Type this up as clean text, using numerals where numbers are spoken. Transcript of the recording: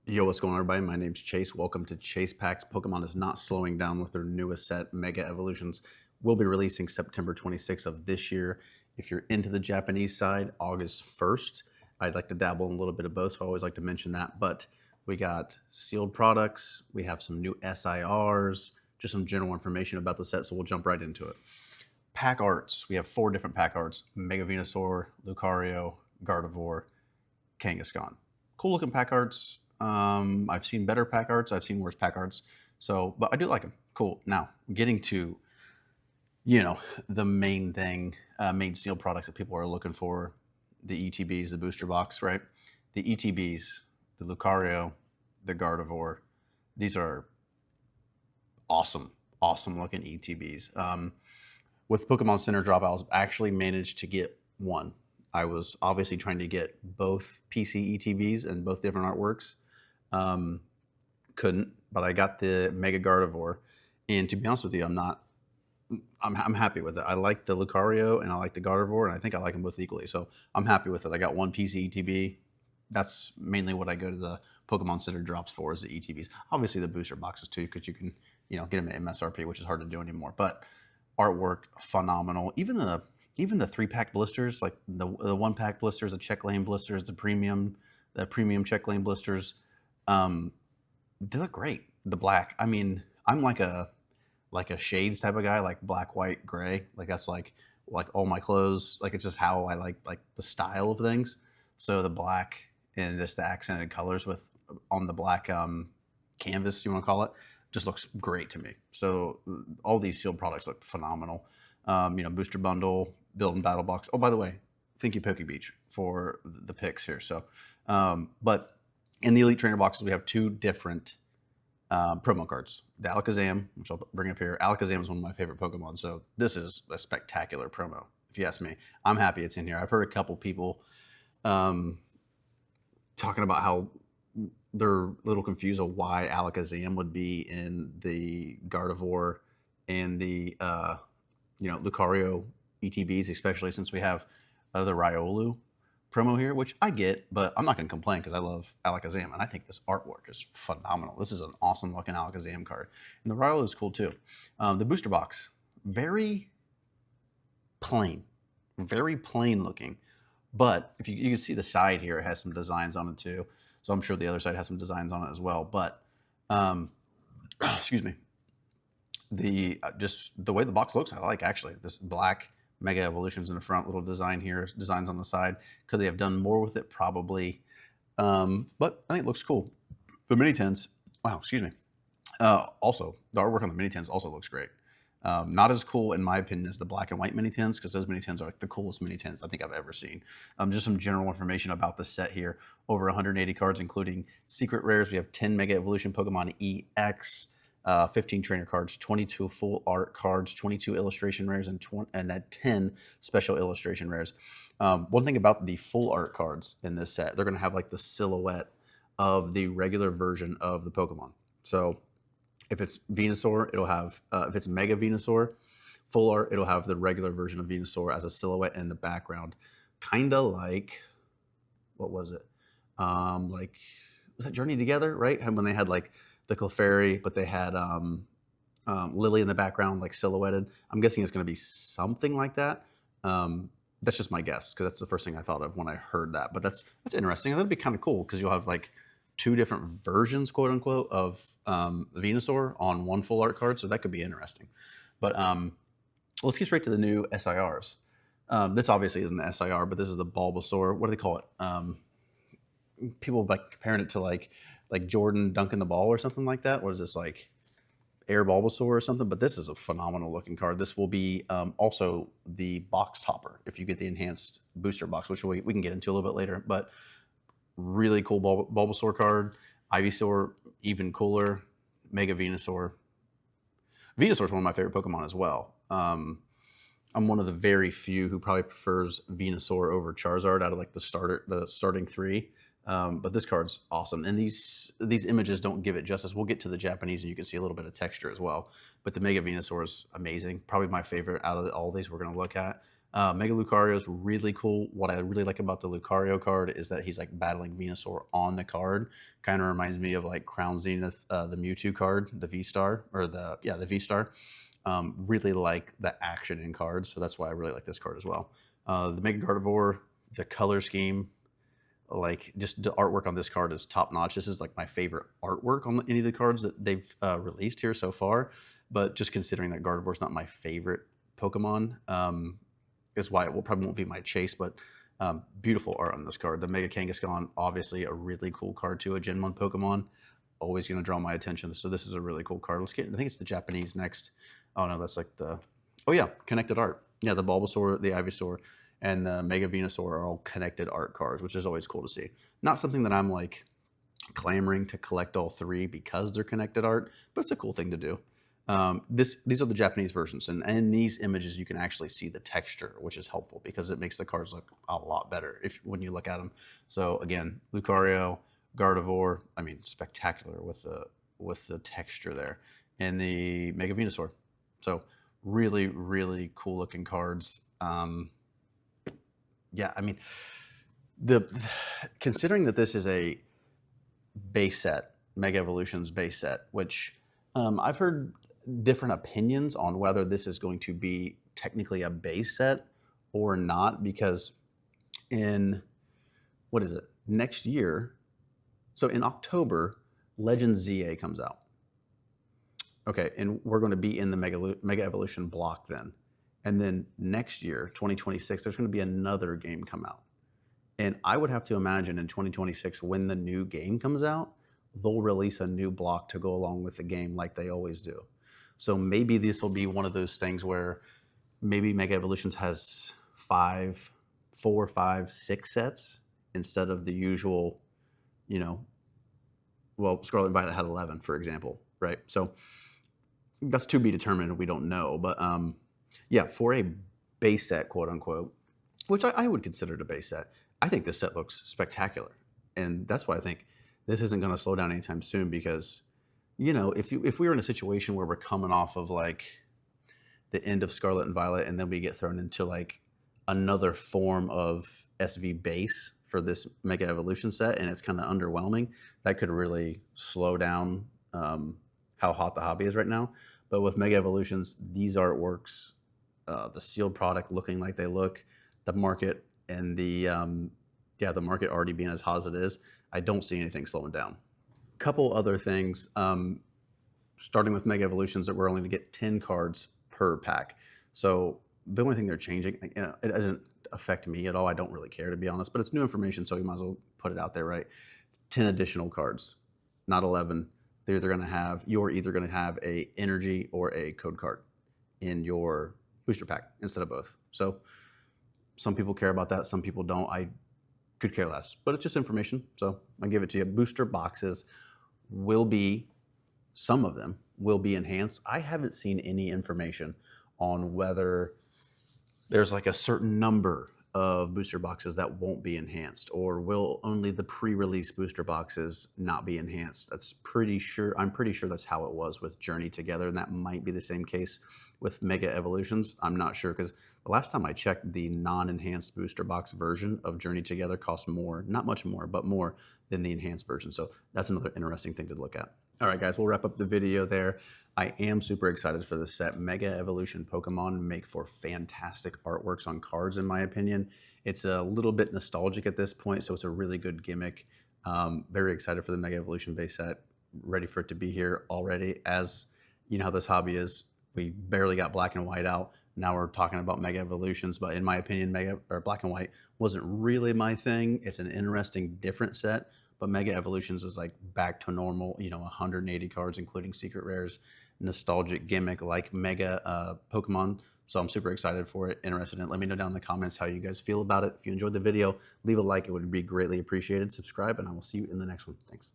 Yo, what's going on, everybody? My name's Chase. Welcome to ChasePacks. Pokemon is not slowing down with their newest set, Mega Evolutions. We'll be releasing September 26th of this year. If you're into the Japanese side, August 1st. I'd like to dabble in a little bit of both, so I always like to mention that. But we got sealed products. We have some new SIRs, just some general information about the set, so we'll jump right into it. Pack arts. We have 4 different pack arts: Mega Venusaur, Lucario, Gardevoir, Kangaskhan. Cool looking pack arts. I've seen better pack arts. I've seen worse pack arts. So, but I do like them. Cool. Now, getting to, the main thing, main seal products that people are looking for, the ETBs, the booster box, right? The ETBs, the Lucario, the Gardevoir, these are awesome, awesome looking ETBs. With Pokemon Center drop, I was actually managed to get one. I was obviously trying to get both PC ETBs and both different artworks. Couldn't, but I got the Mega Gardevoir, and to be honest with you, I'm happy with it. I like the Lucario and I like the Gardevoir, and I think I like them both equally. So I'm happy with it. I got one PC ETB. That's mainly what I go to the Pokemon Center drops for, is the ETBs. Obviously the booster boxes too, because you can get them at MSRP, which is hard to do anymore. But artwork phenomenal. Even the 3-pack blisters, like the 1-pack blisters, the check lane blisters, the premium check lane blisters. They look great. The black. I mean, I'm like a shades type of guy, like black, white, gray. Like that's like all my clothes. Like it's just how I like the style of things. So the black and just the accented colors with on the black canvas, you want to call it, just looks great to me. So all these sealed products look phenomenal. Booster bundle, build and battle box. Oh, by the way, thank you Poke Beach for the picks here. So, but in the Elite Trainer boxes, we have 2 different promo cards. The Alakazam, which I'll bring up here. Alakazam is one of my favorite Pokemon, so this is a spectacular promo, if you ask me. I'm happy it's in here. I've heard a couple people talking about how they're a little confused of why Alakazam would be in the Gardevoir and the Lucario ETBs, especially since we have the Riolu promo here, which I get, but I'm not going to complain because I love Alakazam, and I think this artwork is phenomenal. This is an awesome looking Alakazam card, and the Riolu is cool too. The booster box, very plain looking, but if you can see the side here, it has some designs on it too. So I'm sure the other side has some designs on it as well. But excuse me, just the way the box looks, I like actually. This black Mega Evolutions in the front, little design here, designs on the side. Could they have done more with it? Probably. But I think it looks cool. The mini tins, wow, excuse me. Also, the artwork on the mini tins also looks great. Not as cool, in my opinion, as the black and white mini tins, because those mini tins are like the coolest mini tins I think I've ever seen. Just some general information about the set here. Over 180 cards, including secret rares. We have 10 Mega Evolution Pokemon EX, 15 trainer cards, 22 full art cards, 22 illustration rares, and 10 special illustration rares. One thing about the full art cards in this set, they're going to have like the silhouette of the regular version of the Pokemon. So if it's Venusaur, it'll have, if it's Mega Venusaur, full art, it'll have the regular version of Venusaur as a silhouette in the background. Kind of like, what was it? Was that Journey Together, right? When they had like the Clefairy, but they had Lily in the background, like silhouetted. I'm guessing it's going to be something like that. That's just my guess, because that's the first thing I thought of when I heard that. But that's interesting. And that'd be kind of cool, because you'll have like 2 different versions, quote unquote, of Venusaur on one full art card. So that could be interesting. But let's get straight to the new SIRs. This obviously isn't the SIR, but this is the Bulbasaur. What do they call it? People like comparing it to like Jordan dunking the ball or something like that. What is this, like Air Bulbasaur or something? But this is a phenomenal looking card. This will be also the box topper if you get the enhanced booster box, which we can get into a little bit later. But really cool Bulbasaur card. Ivysaur, even cooler. Mega Venusaur. Venusaur is one of my favorite Pokemon as well. I'm one of the very few who probably prefers Venusaur over Charizard out of like the starting 3. But this card's awesome, and these images don't give it justice. We'll get to the Japanese, and you can see a little bit of texture as well. But the Mega Venusaur is amazing. Probably my favorite out of all these we're going to look at. Mega Lucario is really cool. What I really like about the Lucario card is that he's like battling Venusaur on the card. Kind of reminds me of like Crown Zenith, the Mewtwo card, the V Star, or the V Star. Really like the action in cards, so that's why I really like this card as well. The Mega Gardevoir, the color scheme, like just the artwork on this card is top notch. This is like my favorite artwork on any of the cards that they've released here so far. But just considering that Gardevoir is not my favorite Pokemon, is why it probably won't be my chase. But beautiful art on this card. The Mega Kangaskhan, obviously a really cool card too, a Gen 1 Pokemon. Always going to draw my attention. So this is a really cool card. Let's get, I think it's the Japanese next. Oh no, that's like the, oh yeah, connected art. Yeah, the Bulbasaur, the Ivysaur, and the Mega Venusaur are all connected art cards, which is always cool to see. Not something that I'm like clamoring to collect all three because they're connected art, but it's a cool thing to do. These are the Japanese versions, and in these images you can actually see the texture, which is helpful because it makes the cards look a lot better when you look at them. So again, Lucario, Gardevoir, I mean, spectacular with the texture there, and the Mega Venusaur. So really, really cool looking cards. Yeah, I mean, considering that this is a base set, Mega Evolutions base set, which I've heard different opinions on whether this is going to be technically a base set or not, because in, what is it, next year, so in October, Legends ZA comes out. Okay, and we're going to be in the Mega Evolution block then. And then next year, 2026, there's going to be another game come out. And I would have to imagine in 2026, when the new game comes out, they'll release a new block to go along with the game like they always do. So maybe this will be one of those things where maybe Mega Evolutions has 4, 5, 6 sets instead of the usual, you know, well, Scarlet and Violet had 11, for example, right? So that's to be determined. We don't know. But yeah, for a base set, quote unquote, which I would consider it a base set, I think this set looks spectacular. And that's why I think this isn't going to slow down anytime soon, because, you know, if we were in a situation where we're coming off of like the end of Scarlet and Violet, and then we get thrown into like another form of SV base for this Mega Evolution set, and it's kind of underwhelming, that could really slow down how hot the hobby is right now. But with Mega Evolutions, these artworks, the sealed product looking like they look, the market, and the market already being as hot as it is, I don't see anything slowing down. Couple other things, starting with Mega Evolutions, that we're only going to get 10 cards per pack. So the only thing they're changing, you know, it doesn't affect me at all. I don't really care, to be honest, but it's new information, so you might as well put it out there, right? 10 additional cards, not 11. You're either going to have a energy or a code card in your booster pack instead of both. So some people care about that, some people don't. I could care less, but it's just information, so I give it to you. Booster boxes will be, some of them will be enhanced. I haven't seen any information on whether there's like a certain number of booster boxes that won't be enhanced, or will only the pre-release booster boxes not be enhanced. I'm pretty sure that's how it was with Journey Together, and that might be the same case with Mega Evolutions. I'm not sure, because the last time I checked, the non-enhanced booster box version of Journey Together cost more, not much more, but more than the enhanced version. So that's another interesting thing to look at. All right, guys, we'll wrap up the video there. I am super excited for this set. Mega Evolution Pokemon make for fantastic artworks on cards, in my opinion. It's a little bit nostalgic at this point, so it's a really good gimmick. Very excited for the Mega Evolution base set. Ready for it to be here already. As you know how this hobby is, we barely got Black and White out. Now we're talking about Mega Evolutions, but in my opinion, Black and White wasn't really my thing. It's an interesting, different set, but Mega Evolutions is like back to normal, you know, 180 cards, including secret rares, nostalgic gimmick like Mega Pokemon. So I'm super excited for it, interested in it. Let me know down in the comments how you guys feel about it. If you enjoyed the video, leave a like. It would be greatly appreciated. Subscribe, and I will see you in the next one. Thanks.